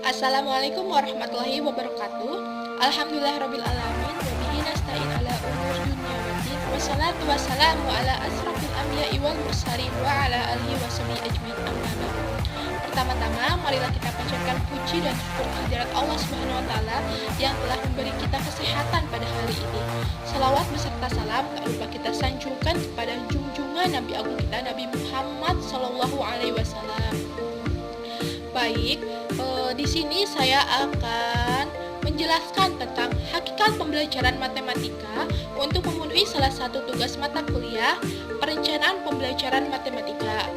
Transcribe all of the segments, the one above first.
Assalamualaikum warahmatullahi wabarakatuh. Alhamdulillahirrabbilalamin. Wabihi nasta'in ala umur dunya waddin. Wassalatu wassalamu ala asrafil anbiya'i wal mursalin wa ala alihi washabihi ajmain amma ba'du. Pertama-tama, marilah kita panjatkan puji dan syukur kehadirat Allah Subhanahu wa taala yang telah memberi kita kesehatan pada hari ini. Salawat beserta salam tak lupa kita sanjungkan kepada junjungan Nabi Agung kita Nabi Muhammad sallallahu alaihi wasallam. Baik, di sini saya akan menjelaskan tentang hakikat pembelajaran matematika untuk memenuhi salah satu tugas mata kuliah perencanaan pembelajaran matematika.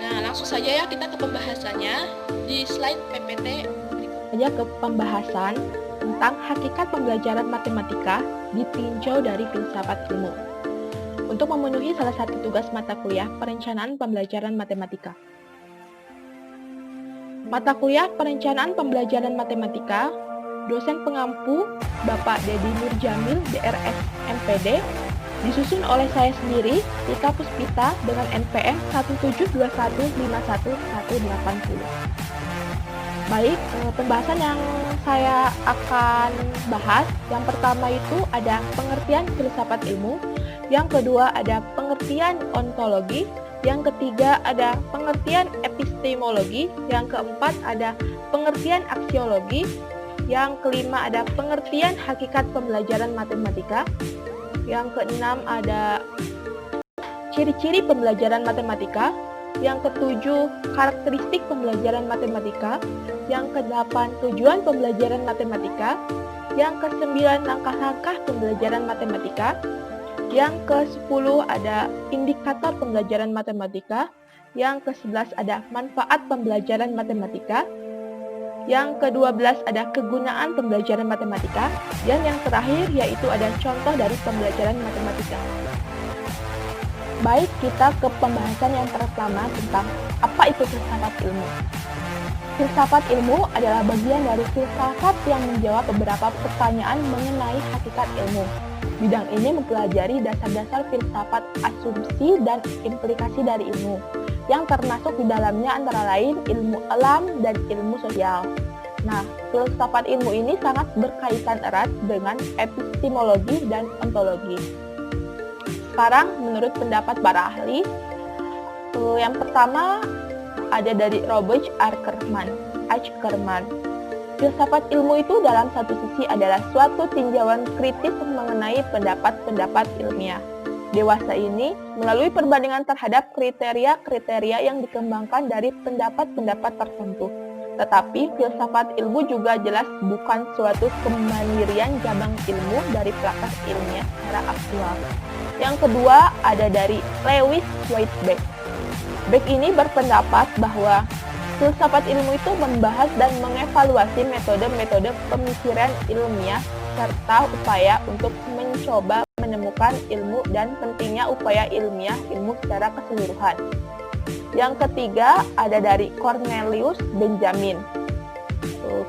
Nah, langsung saja ya kita ke pembahasannya di slide PPT berikut. Saja ke pembahasan tentang hakikat pembelajaran matematika ditinjau dari filsafat ilmu untuk memenuhi salah satu tugas mata kuliah perencanaan pembelajaran matematika. Mata kuliah perencanaan pembelajaran matematika, dosen pengampu Bapak Dedi Nurjamil, DRS MPD, disusun oleh saya sendiri, Tika Puspita, dengan NPM 172150180. Baik, pembahasan yang saya akan bahas, yang pertama itu ada pengertian filsafat ilmu, yang kedua ada pengertian ontologi, yang ketiga ada pengertian epistemologi, yang keempat ada pengertian aksiologi, yang kelima ada pengertian hakikat pembelajaran matematika, yang keenam ada ciri-ciri pembelajaran matematika, yang ketujuh karakteristik pembelajaran matematika, yang kedelapan tujuan pembelajaran matematika, yang kesembilan langkah-langkah pembelajaran matematika, yang ke-10 ada indikator pembelajaran matematika, yang ke-11 ada manfaat pembelajaran matematika, yang ke-12 ada kegunaan pembelajaran matematika, dan yang terakhir yaitu ada contoh dari pembelajaran matematika. Baik, kita ke pembahasan yang pertama tentang apa itu filsafat ilmu. Filsafat ilmu adalah bagian dari filsafat yang menjawab beberapa pertanyaan mengenai hakikat ilmu. Bidang ini mempelajari dasar-dasar filsafat, asumsi, dan implikasi dari ilmu, yang termasuk di dalamnya antara lain ilmu alam dan ilmu sosial. Nah, filsafat ilmu ini sangat berkaitan erat dengan epistemologi dan ontologi. Sekarang, menurut pendapat para ahli, yang pertama ada dari Robert Ackerman. Filsafat ilmu itu dalam satu sisi adalah suatu tinjauan kritis mengenai pendapat-pendapat ilmiah. Dewasa ini melalui perbandingan terhadap kriteria-kriteria yang dikembangkan dari pendapat-pendapat tertentu. Tetapi filsafat ilmu juga jelas bukan suatu kemandirian cabang ilmu dari pelakas ilmiah secara aktual. Yang kedua ada dari Lewis Whitebeck. Beck ini berpendapat bahwa filsafat ilmu itu membahas dan mengevaluasi metode-metode pemikiran ilmiah serta upaya untuk mencoba menemukan ilmu dan pentingnya upaya ilmiah ilmu secara keseluruhan. Yang ketiga ada dari Cornelius Benjamin.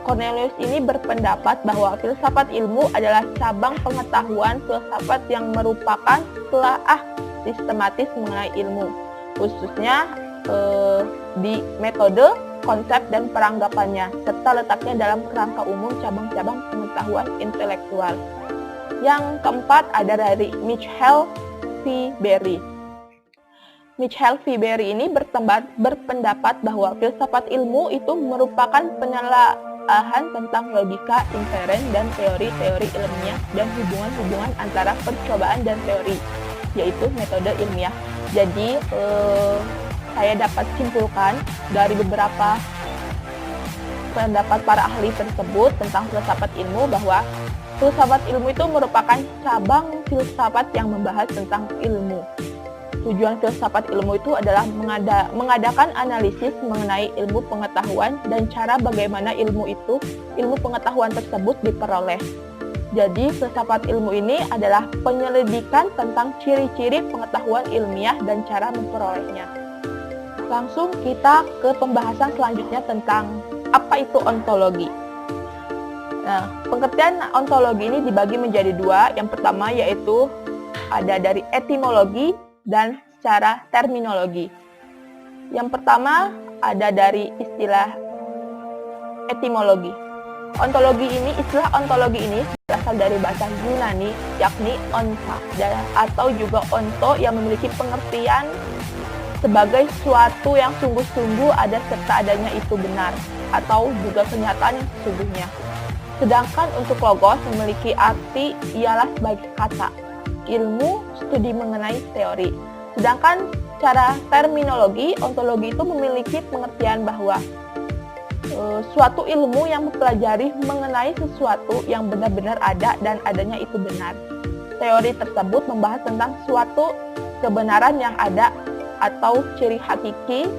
Cornelius ini berpendapat bahwa filsafat ilmu adalah cabang pengetahuan filsafat yang merupakan telaah sistematis mengenai ilmu, khususnya di metode, konsep, dan peranggapannya, serta letaknya dalam kerangka umum cabang-cabang pengetahuan intelektual. Yang keempat ada dari Michael V. Berry. Michael V. Berry ini berpendapat bahwa filsafat ilmu itu merupakan penelaahan tentang logika, inferen, dan teori-teori ilmiah dan hubungan-hubungan antara percobaan dan teori, yaitu metode ilmiah. Jadi, saya dapat simpulkan dari beberapa pendapat para ahli tersebut tentang filsafat ilmu bahwa filsafat ilmu itu merupakan cabang filsafat yang membahas tentang ilmu. Tujuan filsafat ilmu itu adalah mengadakan analisis mengenai ilmu pengetahuan dan cara bagaimana ilmu pengetahuan tersebut diperoleh. Jadi, filsafat ilmu ini adalah penyelidikan tentang ciri-ciri pengetahuan ilmiah dan cara memperolehnya. Langsung kita ke pembahasan selanjutnya tentang apa itu ontologi. Nah, pengertian ontologi ini dibagi menjadi dua. Yang pertama yaitu ada dari etimologi dan secara terminologi. Yang pertama ada dari istilah etimologi. Istilah ontologi ini berasal dari bahasa Yunani, yakni onta, atau juga onto, yang memiliki pengertian sebagai suatu yang sungguh-sungguh ada serta adanya itu benar, atau juga kenyataan yang sesungguhnya. Sedangkan untuk logos memiliki arti ialah sebagai kata, ilmu, studi mengenai teori. Sedangkan secara terminologi, ontologi itu memiliki pengertian bahwa suatu ilmu yang mempelajari mengenai sesuatu yang benar-benar ada dan adanya itu benar. Teori tersebut membahas tentang suatu kebenaran yang ada atau ciri hakiki,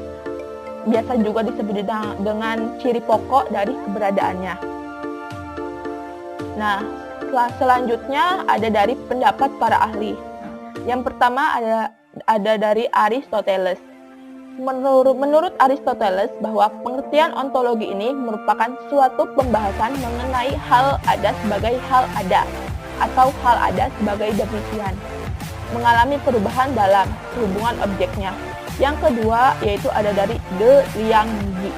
biasa juga disebut dengan ciri pokok dari keberadaannya. Nah, selanjutnya ada dari pendapat para ahli. Yang pertama ada dari Aristoteles. Menurut Aristoteles bahwa pengertian ontologi ini merupakan suatu pembahasan mengenai hal ada sebagai hal ada atau hal ada sebagai demikian, mengalami perubahan dalam hubungan objeknya. Yang kedua yaitu ada dari De Liangji.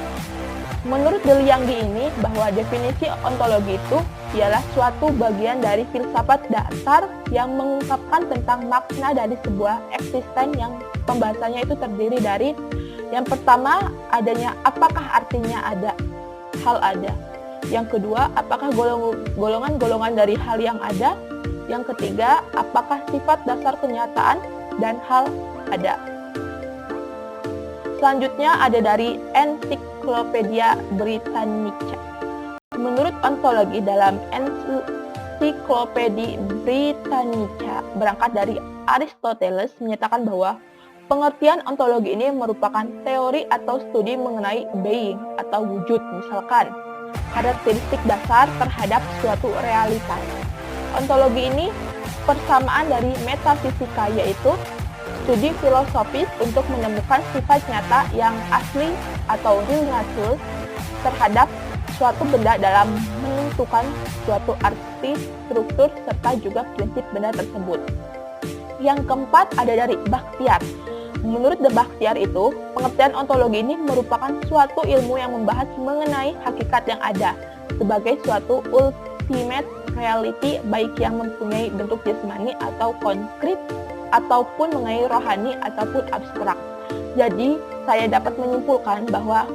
Menurut De Liangji ini bahwa definisi ontologi itu ialah suatu bagian dari filsafat dasar yang mengungkapkan tentang makna dari sebuah eksisten yang pembahasannya itu terdiri dari yang pertama adanya apakah artinya ada, hal ada. Yang kedua apakah golongan-golongan dari hal yang ada. Yang ketiga apakah sifat dasar kenyataan dan hal ada. Selanjutnya ada dari Encyclopedia Britannica. Menurut ontologi dalam Encyclopedia Britannica berangkat dari Aristoteles menyatakan bahwa pengertian ontologi ini merupakan teori atau studi mengenai being atau wujud, misalkan karakteristik dasar terhadap suatu realitas. Ontologi ini persamaan dari metafisika, yaitu studi filosofis untuk menemukan sifat nyata yang asli atau real nature terhadap suatu benda dalam menentukan suatu arti, struktur, serta juga prinsip benda tersebut. Yang keempat ada dari Bakhtiar. Menurut De Bakhtiar itu, pengertian ontologi ini merupakan suatu ilmu yang membahas mengenai hakikat yang ada sebagai suatu ultimate reality, baik yang mempunyai bentuk jasmani atau konkret, ataupun mengenai rohani ataupun abstrak. Jadi, saya dapat menyimpulkan bahwa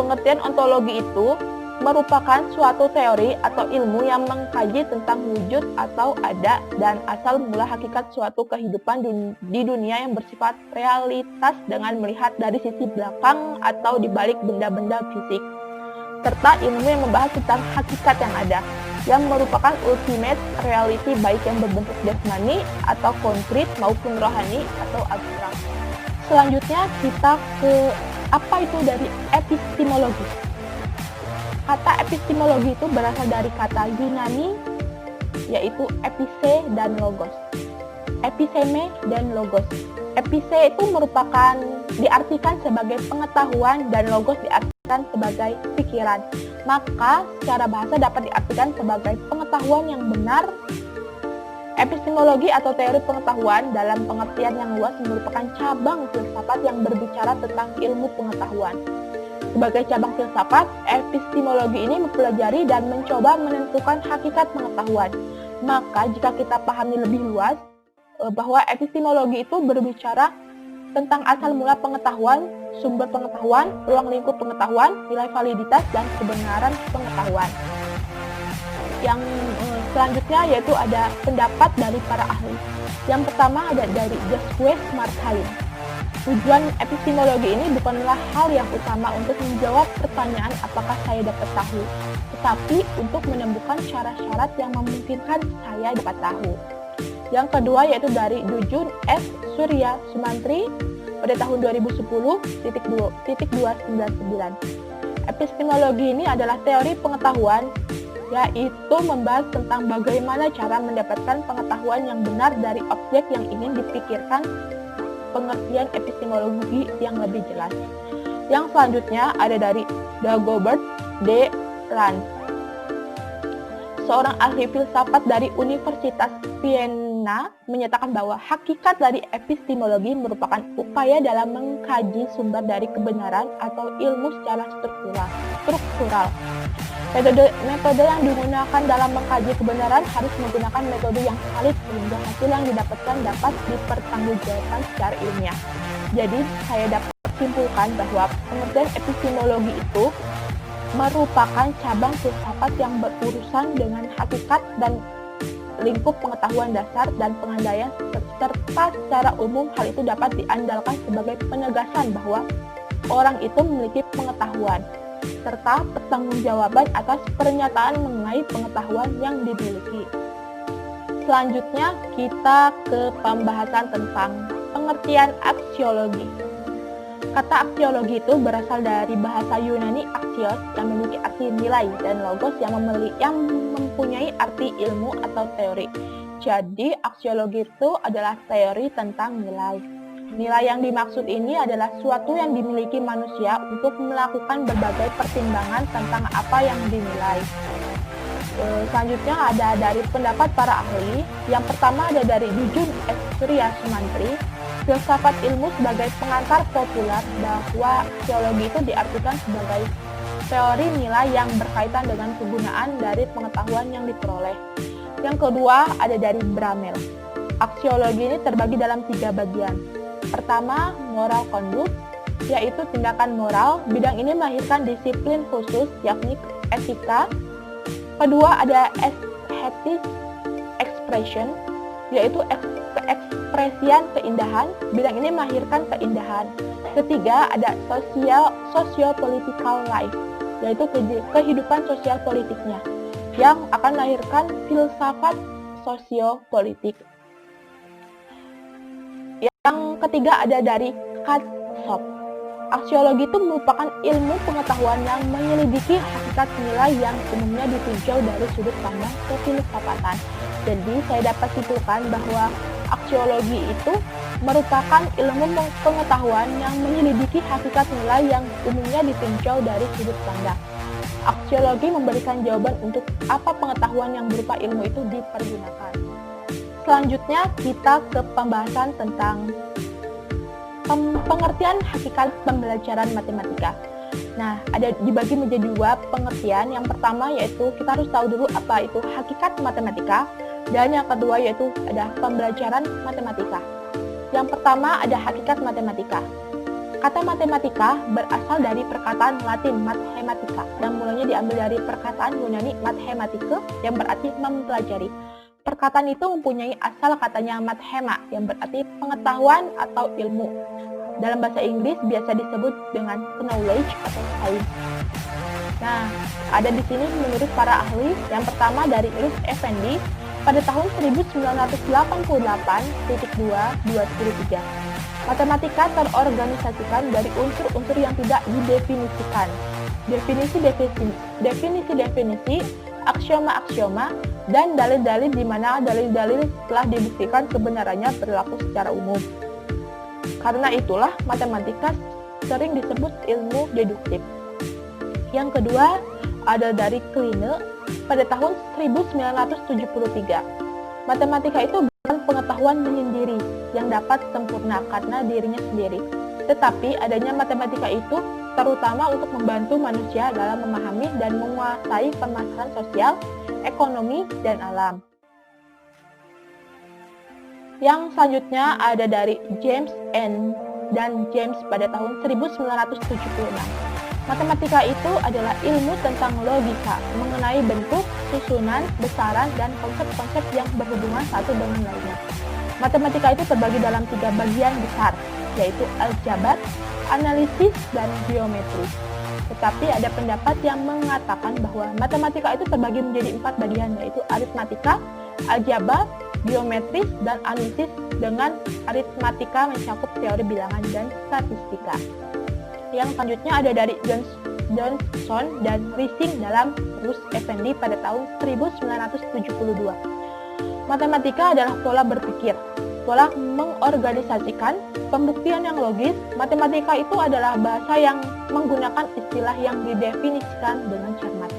pengertian ontologi itu merupakan suatu teori atau ilmu yang mengkaji tentang wujud atau ada dan asal mula hakikat suatu kehidupan di dunia yang bersifat realitas dengan melihat dari sisi belakang atau di balik benda-benda fisik, serta ilmu yang membahas tentang hakikat yang ada, yang merupakan ultimate reality baik yang berbentuk jasmani atau konkret maupun rohani atau abstrak. Selanjutnya kita ke apa itu dari epistemologi. Kata epistemologi itu berasal dari kata Yunani yaitu epise dan logos. Episeme dan logos. Epise itu merupakan diartikan sebagai pengetahuan dan logos diartikan sebagai pikiran. Maka secara bahasa dapat diartikan sebagai pengetahuan yang benar. Epistemologi atau teori pengetahuan dalam pengertian yang luas merupakan cabang filsafat yang berbicara tentang ilmu pengetahuan. Sebagai cabang filsafat, epistemologi ini mempelajari dan mencoba menentukan hakikat pengetahuan. Maka jika kita pahami lebih luas bahwa epistemologi itu berbicara tentang asal mula pengetahuan, sumber pengetahuan, ruang lingkup pengetahuan, nilai validitas, dan kebenaran pengetahuan. Yang selanjutnya yaitu ada pendapat dari para ahli. Yang pertama ada dari Jacques Martin. Tujuan epistemologi ini bukanlah hal yang utama untuk menjawab pertanyaan apakah saya dapat tahu, tetapi untuk menemukan syarat-syarat yang memungkinkan saya dapat tahu. Yang kedua yaitu dari Dujun S. Surya Sumantri pada tahun 2010-299. Epistemologi ini adalah teori pengetahuan, yaitu membahas tentang bagaimana cara mendapatkan pengetahuan yang benar dari objek yang ingin dipikirkan, pengertian epistemologi yang lebih jelas. Yang selanjutnya ada dari Dagobert D. Rand, seorang ahli filsafat dari Universitas Vienna Karena menyatakan bahwa hakikat dari epistemologi merupakan upaya dalam mengkaji sumber dari kebenaran atau ilmu secara struktural. Metode yang digunakan dalam mengkaji kebenaran harus menggunakan metode yang valid sehingga hasil yang didapatkan dapat dipertanggungjawabkan secara ilmiah. Jadi, saya dapat simpulkan bahwa pengertian epistemologi itu merupakan cabang filsafat yang berurusan dengan hakikat dan lingkup pengetahuan dasar dan pengandaian, serta secara umum hal itu dapat diandalkan sebagai penegasan bahwa orang itu memiliki pengetahuan, serta pertanggungjawaban atas pernyataan mengenai pengetahuan yang dimiliki. Selanjutnya kita ke pembahasan tentang pengertian aksiologi. Kata aksiologi itu berasal dari bahasa Yunani axios yang memiliki arti nilai dan logos yang mempunyai arti ilmu atau teori. Jadi aksiologi itu adalah teori tentang nilai. Nilai yang dimaksud ini adalah suatu yang dimiliki manusia untuk melakukan berbagai pertimbangan tentang apa yang dinilai. Selanjutnya ada dari pendapat para ahli. Yang pertama ada dari Jujun S. Surya Sumantri, filsafat ilmu sebagai pengantar populer, bahwa aksiologi itu diartikan sebagai teori nilai yang berkaitan dengan kegunaan dari pengetahuan yang diperoleh. Yang kedua ada dari Bramel. Aksiologi ini terbagi dalam 3 bagian. Pertama, moral conduct, yaitu tindakan moral. Bidang ini melahirkan disiplin khusus, yakni etika. Kedua ada aesthetic expression, yaitu ekspresian keindahan. Bidang ini melahirkan keindahan. Ketiga ada socio-political life, yaitu kehidupan sosial politiknya, yang akan melahirkan filsafat sosiopolitik. Yang ketiga ada dari Katsop. Aksiologi itu merupakan ilmu pengetahuan yang menyelidiki hakikat nilai yang umumnya ditinjau dari sudut pandang kefilsafatan. Jadi saya dapat simpulkan bahwa aksiologi itu merupakan ilmu pengetahuan yang menyelidiki hakikat nilai yang umumnya ditinjau dari sudut pandang. Aksiologi memberikan jawaban untuk apa pengetahuan yang berupa ilmu itu dipergunakan. Selanjutnya kita ke pembahasan tentang pengertian hakikat pembelajaran matematika. Nah, ada dibagi menjadi 2 pengertian. Yang pertama yaitu kita harus tahu dulu apa itu hakikat matematika, dan yang kedua yaitu ada pembelajaran matematika. Yang pertama ada hakikat matematika. Kata matematika berasal dari perkataan Latin mathematica yang mulanya diambil dari perkataan Yunani mathematike yang berarti mempelajari. Perkataan itu mempunyai asal katanya mathema yang berarti pengetahuan atau ilmu. Dalam bahasa Inggris biasa disebut dengan knowledge atau science. Nah, ada di sini menurut para ahli. Yang pertama dari Rus Effendi pada tahun 1988.2.23. Matematika terorganisasikan dari unsur-unsur yang tidak didefinisikan. Definisi-definisi, aksioma-aksioma, dan dalil-dalil di mana dalil-dalil telah dibuktikan kebenarannya berlaku secara umum. Karena itulah matematika sering disebut ilmu deduktif. Yang kedua ada dari Kline pada tahun 1973. Matematika itu bukan pengetahuan menyendiri yang dapat sempurna karena dirinya sendiri. Tetapi adanya matematika itu terutama untuk membantu manusia dalam memahami dan menguasai permasalahan sosial, ekonomi, dan alam. Yang selanjutnya ada dari James dan James pada tahun 1976. Matematika itu adalah ilmu tentang logika mengenai bentuk, susunan, besaran, dan konsep-konsep yang berhubungan satu dengan lainnya. Matematika itu terbagi dalam 3 bagian besar, yaitu aljabar, analisis, dan geometri. Tetapi ada pendapat yang mengatakan bahwa matematika itu terbagi menjadi 4 bagian, yaitu aritmatika, aljabar, geometris, dan analisis, dengan aritmatika mencakup teori bilangan dan statistika. Yang selanjutnya ada dari Johnson dan Rising dalam Rus Effendi pada tahun 1972. Matematika adalah pola berpikir, pola mengorganisasikan, pembuktian yang logis. Matematika itu adalah bahasa yang menggunakan istilah yang didefinisikan dengan cermat,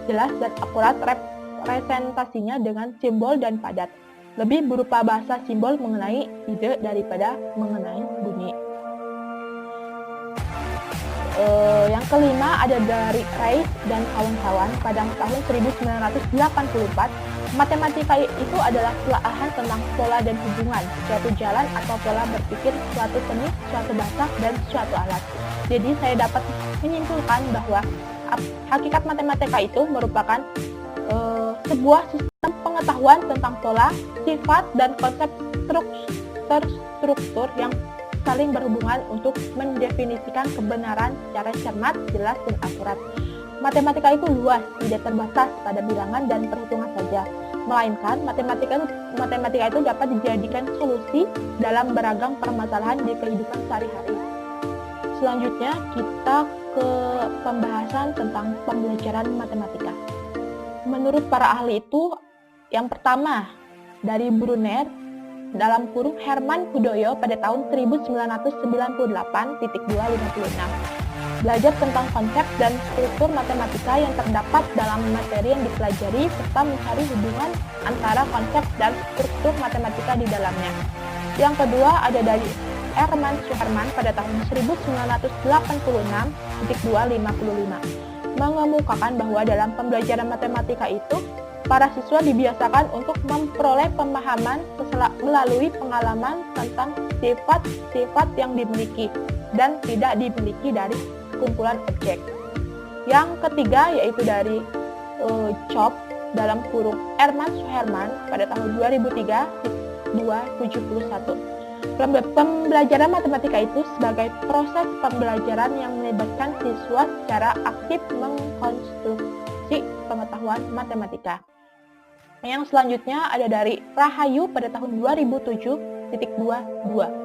jelas dan akurat, representasinya dengan simbol dan padat. lebih berupa bahasa simbol mengenai ide daripada mengenai bunyi. Yang kelima ada dari Reich dan kawan-kawan pada tahun 1984. Matematika itu adalah telaah tentang pola dan hubungan, suatu jalan atau pola berpikir, suatu seni, suatu bahasa, dan suatu alat. Jadi saya dapat menyimpulkan bahwa hakikat matematika itu merupakan sebuah sistem pengetahuan tentang pola, sifat, dan konsep terstruktur yang saling berhubungan untuk mendefinisikan kebenaran secara cermat, jelas, dan akurat. Matematika itu luas, tidak terbatas pada bilangan dan perhitungan saja, melainkan matematika itu dapat dijadikan solusi dalam beragam permasalahan di kehidupan sehari-hari. Selanjutnya kita ke pembahasan tentang pembelajaran matematika. Menurut para ahli itu, yang pertama dari Brunner dalam kurung Herman Hudoyo pada tahun 1998.256. Belajar tentang konsep dan struktur matematika yang terdapat dalam materi yang dipelajari serta mencari hubungan antara konsep dan struktur matematika di dalamnya. Yang kedua ada dari Herman Suherman pada tahun 1986.255 mengemukakan bahwa dalam pembelajaran matematika itu para siswa dibiasakan untuk memperoleh pemahaman melalui pengalaman tentang sifat-sifat yang dimiliki dan tidak dimiliki dari kumpulan objek. Yang ketiga yaitu dari Chop dalam kurung Herman Suherman pada tahun 2003.271. Pembelajaran matematika itu sebagai proses pembelajaran yang melibatkan siswa secara aktif mengkonstruksi pengetahuan matematika. Yang selanjutnya ada dari Rahayu pada tahun 2007.22.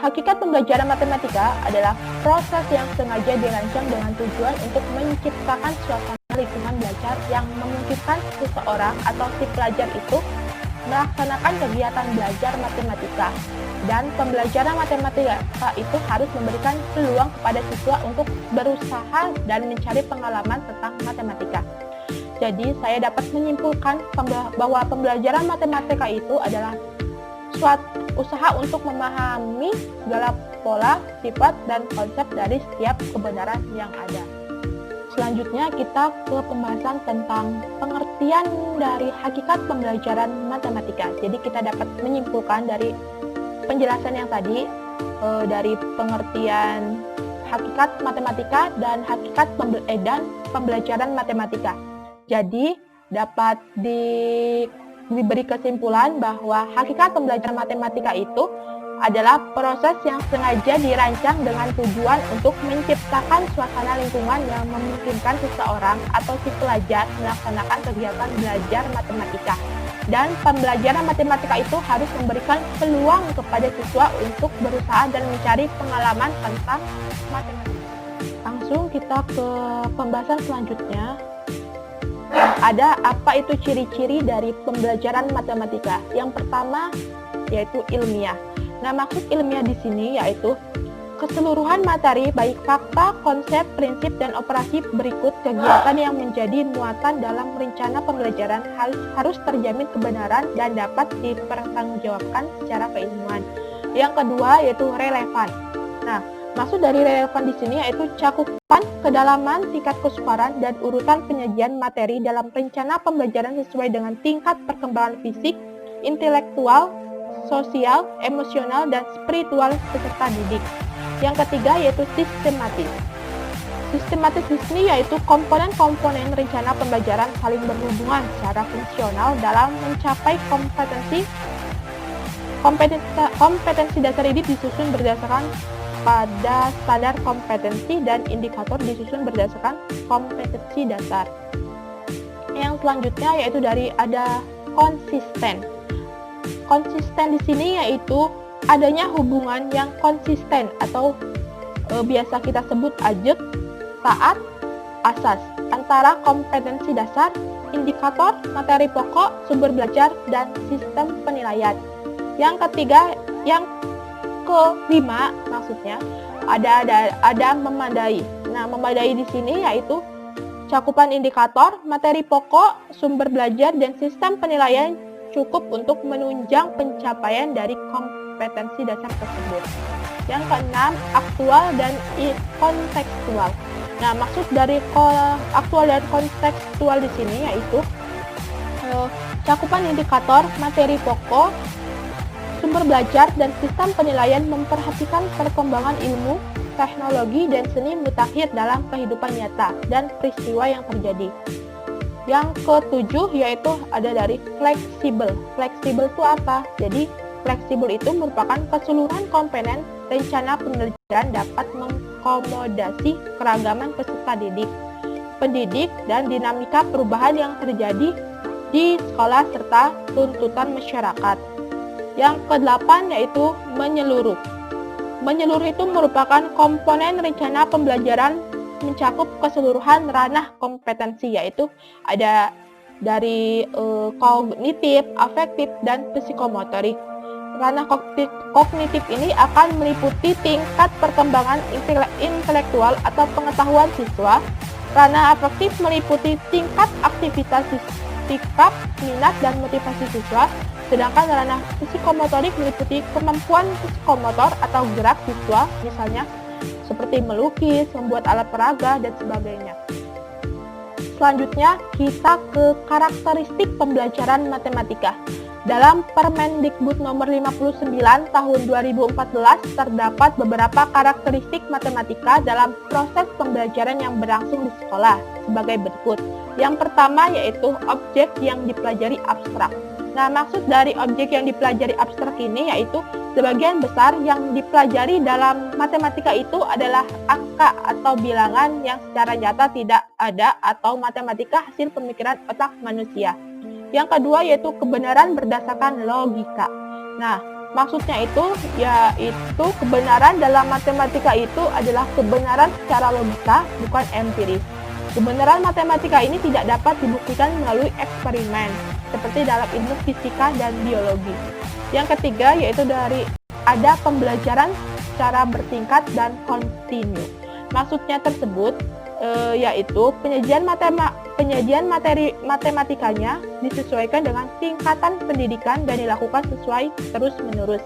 Hakikat pembelajaran matematika adalah proses yang sengaja dirancang dengan tujuan untuk menciptakan suasana lingkungan belajar yang memungkinkan seseorang atau si pelajar itu melaksanakan kegiatan belajar matematika. Dan pembelajaran matematika itu harus memberikan peluang kepada siswa untuk berusaha dan mencari pengalaman tentang matematika. Jadi saya dapat menyimpulkan bahwa pembelajaran matematika itu adalah suatu usaha untuk memahami segala pola, sifat, dan konsep dari setiap kebenaran yang ada. Selanjutnya kita ke pembahasan tentang pengertian dari hakikat pembelajaran matematika. Jadi kita dapat menyimpulkan dari penjelasan yang tadi dari pengertian hakikat matematika dan hakikat pembelajaran matematika. Jadi dapat diberi kesimpulan bahwa hakikat pembelajaran matematika itu adalah proses yang sengaja dirancang dengan tujuan untuk menciptakan suasana lingkungan yang memungkinkan seseorang atau si pelajar melaksanakan kegiatan belajar matematika. Dan pembelajaran matematika itu harus memberikan peluang kepada siswa untuk berusaha dan mencari pengalaman tentang matematika. Langsung kita ke pembahasan selanjutnya. Ada apa itu ciri-ciri dari pembelajaran matematika? Yang pertama yaitu ilmiah. Nah, maksud ilmiah di sini yaitu keseluruhan materi baik fakta, konsep, prinsip, dan operasi berikut kegiatan yang menjadi muatan dalam rencana pembelajaran harus terjamin kebenaran dan dapat dipertanggungjawabkan secara keilmuan. Yang kedua yaitu relevan. Nah, maksud dari relevan di sini yaitu cakupan, kedalaman, tingkat kesukaran, dan urutan penyajian materi dalam rencana pembelajaran sesuai dengan tingkat perkembangan fisik, intelektual, sosial, emosional, dan spiritual peserta didik. Yang ketiga yaitu sistematis. Sistematis di sini yaitu komponen-komponen rencana pembelajaran saling berhubungan secara fungsional dalam mencapai kompetensi dasar ini disusun berdasarkan pada standar kompetensi dan indikator disusun berdasarkan kompetensi dasar. Yang selanjutnya yaitu dari ada konsisten. Konsisten di sini yaitu adanya hubungan yang konsisten atau biasa kita sebut ajek, taat, asas antara kompetensi dasar, indikator, materi pokok, sumber belajar, dan sistem penilaian. Yang ketiga, yang kelima maksudnya ada memadai. Nah, memadai di sini yaitu cakupan indikator, materi pokok, sumber belajar, dan sistem penilaian cukup untuk menunjang pencapaian dari kompetensi dasar tersebut. Yang keenam, aktual dan kontekstual. Nah, maksud dari aktual dan kontekstual di sini yaitu cakupan indikator, materi pokok, sumber belajar, dan sistem penilaian memperhatikan perkembangan ilmu, teknologi, dan seni mutakhir dalam kehidupan nyata dan peristiwa yang terjadi. Yang ketujuh yaitu ada dari fleksibel. Fleksibel itu apa? Jadi fleksibel itu merupakan keseluruhan komponen rencana pembelajaran dapat mengakomodasi keragaman peserta didik, pendidik, dan dinamika perubahan yang terjadi di sekolah serta tuntutan masyarakat. Yang kedelapan yaitu menyeluruh. Menyeluruh itu merupakan komponen rencana pembelajaran mencakup keseluruhan ranah kompetensi, yaitu ada dari kognitif, afektif, dan psikomotorik. Ranah kognitif ini akan meliputi tingkat perkembangan intelektual atau pengetahuan siswa. Ranah afektif meliputi tingkat aktivitas sikap, minat, dan motivasi siswa. Sedangkan ranah psikomotorik meliputi kemampuan psikomotor atau gerak siswa, misalnya seperti melukis, membuat alat peraga, dan sebagainya. Selanjutnya, kita ke karakteristik pembelajaran matematika. Dalam Permendikbud nomor 59 tahun 2014 terdapat beberapa karakteristik matematika dalam proses pembelajaran yang berlangsung di sekolah sebagai berikut. Yang pertama yaitu objek yang dipelajari abstrak. Nah, maksud dari objek yang dipelajari abstrak ini yaitu sebagian besar yang dipelajari dalam matematika itu adalah angka atau bilangan yang secara nyata tidak ada atau matematika hasil pemikiran otak manusia. Yang kedua yaitu kebenaran berdasarkan logika. Nah, maksudnya itu yaitu kebenaran dalam matematika itu adalah kebenaran secara logika, bukan empiris. Kebenaran matematika ini tidak dapat dibuktikan melalui eksperimen, seperti dalam ilmu fisika dan biologi. Yang ketiga yaitu dari ada pembelajaran secara bertingkat dan kontinu. Maksudnya tersebut yaitu penyajian materi matematikanya disesuaikan dengan tingkatan pendidikan dan dilakukan sesuai terus-menerus.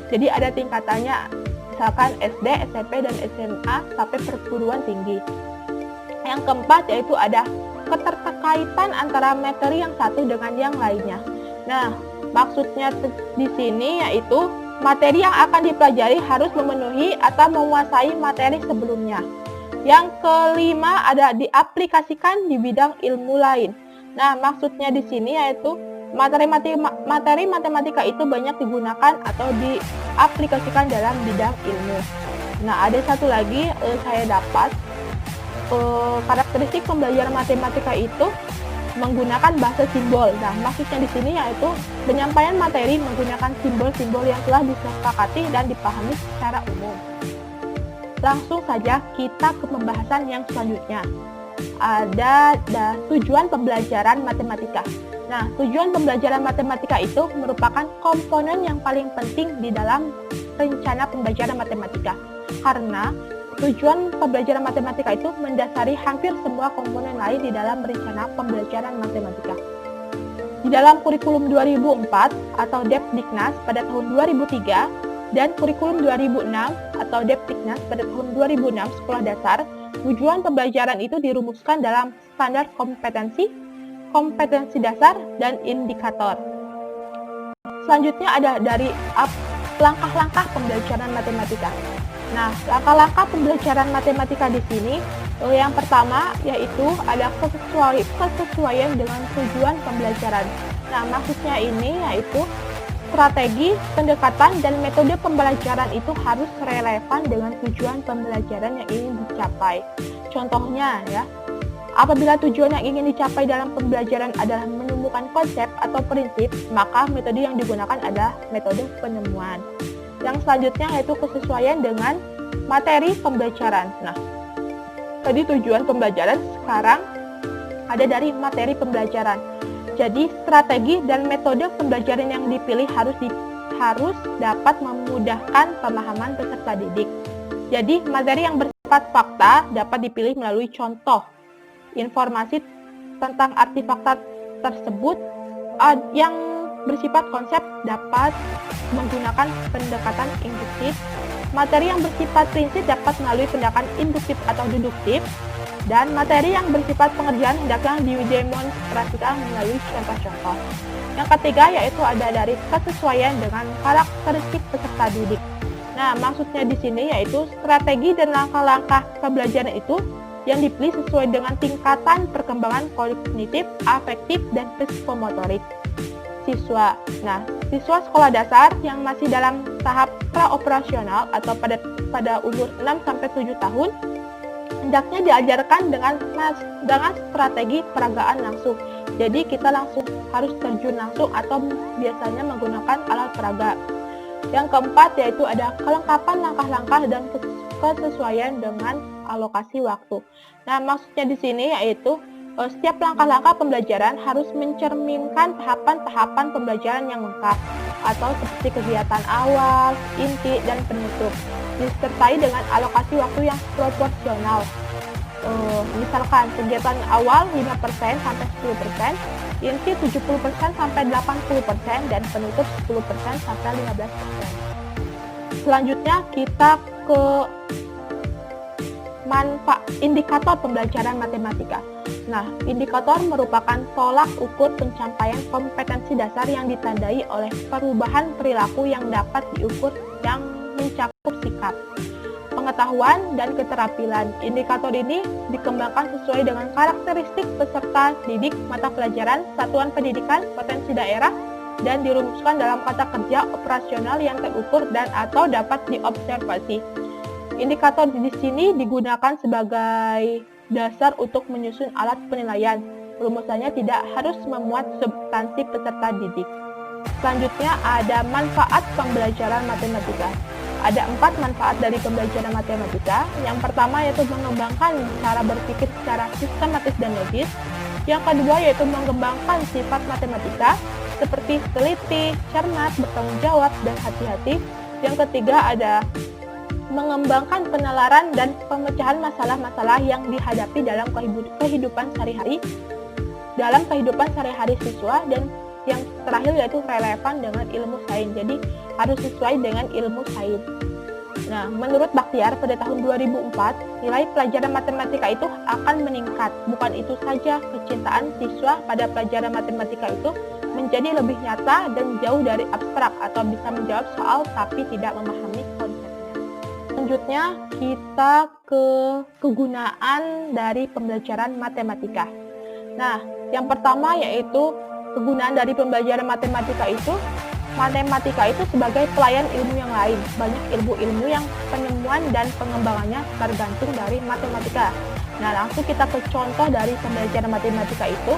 Jadi ada tingkatannya, misalkan SD, SMP, dan SMA sampai perguruan tinggi. Yang keempat yaitu ada keterkaitan antara materi yang satu dengan yang lainnya. Nah, maksudnya di sini yaitu materi yang akan dipelajari harus memenuhi atau menguasai materi sebelumnya. Yang kelima ada diaplikasikan di bidang ilmu lain. Nah, maksudnya di sini yaitu materi matematika itu banyak digunakan atau diaplikasikan dalam bidang ilmu. Nah, ada satu lagi saya dapat karakteristik pembelajaran matematika itu menggunakan bahasa simbol. Nah, maksudnya di sini yaitu penyampaian materi menggunakan simbol-simbol yang telah disepakati dan dipahami secara umum. Langsung saja kita ke pembahasan yang selanjutnya. Ada tujuan pembelajaran matematika. Nah, tujuan pembelajaran matematika itu merupakan komponen yang paling penting di dalam rencana pembelajaran matematika. Karena tujuan pembelajaran matematika itu mendasari hampir semua komponen lain di dalam rencana pembelajaran matematika. Di dalam kurikulum 2004 atau Depdiknas pada tahun 2003 dan kurikulum 2006 atau Depdiknas pada tahun 2006 sekolah dasar, tujuan pembelajaran itu dirumuskan dalam standar kompetensi, kompetensi dasar, dan indikator. Selanjutnya ada dari langkah-langkah pembelajaran matematika. Nah, langkah-langkah pembelajaran matematika di sini yang pertama yaitu ada kesesuaian dengan tujuan pembelajaran. Nah, maksudnya ini yaitu strategi, pendekatan, dan metode pembelajaran itu harus relevan dengan tujuan pembelajaran yang ingin dicapai. Contohnya ya, apabila tujuan yang ingin dicapai dalam pembelajaran adalah menemukan konsep atau prinsip, maka metode yang digunakan adalah metode penemuan. Yang selanjutnya yaitu kesesuaian dengan materi pembelajaran. Nah, tadi tujuan pembelajaran, sekarang ada dari materi pembelajaran. Jadi, strategi dan metode pembelajaran yang dipilih harus dapat memudahkan pemahaman peserta didik. Jadi, materi yang bersifat fakta dapat dipilih melalui contoh, informasi tentang arti fakta tersebut yang bersifat konsep dapat menggunakan pendekatan induktif. Materi yang bersifat prinsip dapat melalui pendekatan induktif atau deduktif. Dan materi yang bersifat pengerjaan hendaknya didemonstrasikan melalui contoh-contoh. Yang ketiga yaitu ada dari kesesuaian dengan karakteristik peserta didik. Nah, maksudnya di sini yaitu strategi dan langkah-langkah pembelajaran itu yang dipilih sesuai dengan tingkatan perkembangan kognitif, afektif, dan psikomotorik siswa. Nah, siswa sekolah dasar yang masih dalam tahap praoperasional atau pada umur 6-7 tahun hendaknya diajarkan dengan strategi peragaan langsung. Jadi kita langsung harus terjun langsung atau biasanya menggunakan alat peraga. Yang keempat yaitu ada kelengkapan langkah-langkah dan kesesuaian dengan alokasi waktu. Nah, maksudnya di sini yaitu setiap langkah-langkah pembelajaran harus mencerminkan tahapan-tahapan pembelajaran yang lengkap atau seperti kegiatan awal, inti, dan penutup, disertai dengan alokasi waktu yang proporsional. Misalkan kegiatan awal 5% sampai 10%, inti 70% sampai 80%, dan penutup 10% sampai 15%. Selanjutnya kita ke indikator pembelajaran matematika. Nah, indikator merupakan tolak ukur pencapaian kompetensi dasar yang ditandai oleh perubahan perilaku yang dapat diukur yang mencakup sikap, pengetahuan, dan keterampilan. Indikator ini dikembangkan sesuai dengan karakteristik peserta didik, mata pelajaran, satuan pendidikan, potensi daerah, dan dirumuskan dalam kata kerja operasional yang terukur dan atau dapat diobservasi. Indikator di sini digunakan sebagai dasar untuk menyusun alat penilaian. Rumusannya tidak harus memuat substansi peserta didik. Selanjutnya ada manfaat pembelajaran matematika. Ada 4 manfaat dari pembelajaran matematika. Yang pertama yaitu mengembangkan cara berpikir secara sistematis dan logis. Yang kedua yaitu mengembangkan sifat matematika seperti teliti, cermat, bertanggung jawab, dan hati-hati. Yang ketiga ada mengembangkan penalaran dan pemecahan masalah-masalah yang dihadapi dalam kehidupan sehari-hari siswa, dan yang terakhir yaitu relevan dengan ilmu sains. Jadi harus sesuai dengan ilmu sains. Nah, menurut Bakhtiar pada tahun 2004, nilai pelajaran matematika itu akan meningkat. Bukan itu saja, kecintaan siswa pada pelajaran matematika itu menjadi lebih nyata dan jauh dari abstrak atau bisa menjawab soal tapi tidak memahami konsepnya. Selanjutnya kita ke kegunaan dari pembelajaran matematika. Nah, yang pertama yaitu kegunaan dari pembelajaran matematika itu sebagai pelayan ilmu yang lain. Banyak ilmu-ilmu yang penemuan dan pengembangannya tergantung dari matematika. Nah, langsung kita ke contoh dari pembelajaran matematika itu.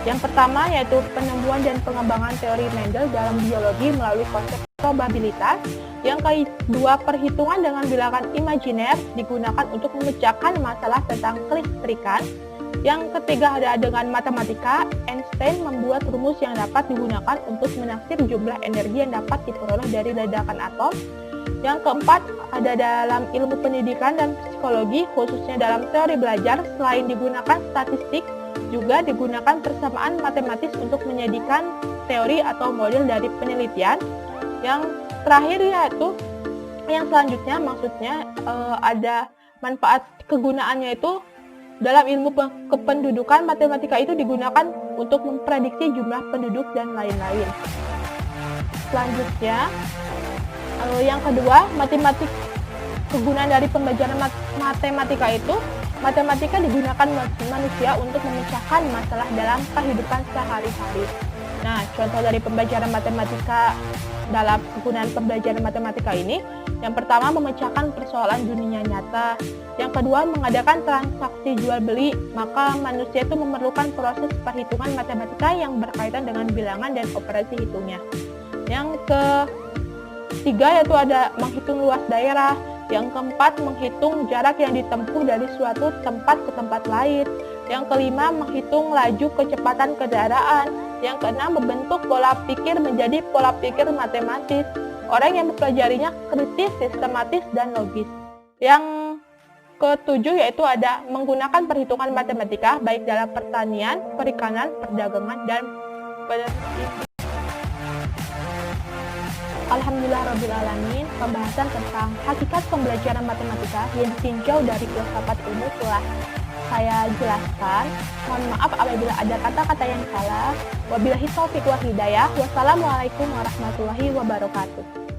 Yang pertama yaitu penemuan dan pengembangan teori Mendel dalam biologi melalui konsep probabilitas. Yang kedua, perhitungan dengan bilangan imajiner digunakan untuk memecahkan masalah tentang kelistrikan. Yang ketiga ada dengan matematika, Einstein membuat rumus yang dapat digunakan untuk menaksir jumlah energi yang dapat diperoleh dari ledakan atom. Yang keempat ada dalam ilmu pendidikan dan psikologi, khususnya dalam teori belajar. Selain digunakan statistik, juga digunakan persamaan matematis untuk menjadikan teori atau model dari penelitian. Yang terakhir yaitu yang selanjutnya maksudnya ada manfaat kegunaannya itu dalam ilmu kependudukan. Matematika itu digunakan untuk memprediksi jumlah penduduk dan lain-lain. Selanjutnya yang kedua, kegunaan dari pembelajaran matematika itu matematika digunakan manusia untuk memecahkan masalah dalam kehidupan sehari-hari. Nah, contoh dari pembelajaran matematika dalam kegunaan pembelajaran matematika ini, yang pertama memecahkan persoalan dunia nyata, yang kedua mengadakan transaksi jual beli, maka manusia itu memerlukan proses perhitungan matematika yang berkaitan dengan bilangan dan operasi hitungnya. Yang ketiga yaitu ada menghitung luas daerah, yang keempat menghitung jarak yang ditempuh dari suatu tempat ke tempat lain, yang kelima menghitung laju kecepatan kendaraan, yang keenam membentuk pola pikir menjadi pola pikir matematis. Orang yang mempelajarinya kritis, sistematis, dan logis. Yang ketujuh yaitu ada menggunakan perhitungan matematika baik dalam pertanian, perikanan, perdagangan, dan Alhamdulillahirrabbilalamin, pembahasan tentang hakikat pembelajaran matematika yang ditinjau dari filsafat ilmu telah saya jelaskan. Mohon maaf apabila ada kata-kata yang salah. Wabillahi taufiq wal hidayah. Wassalamualaikum warahmatullahi wabarakatuh.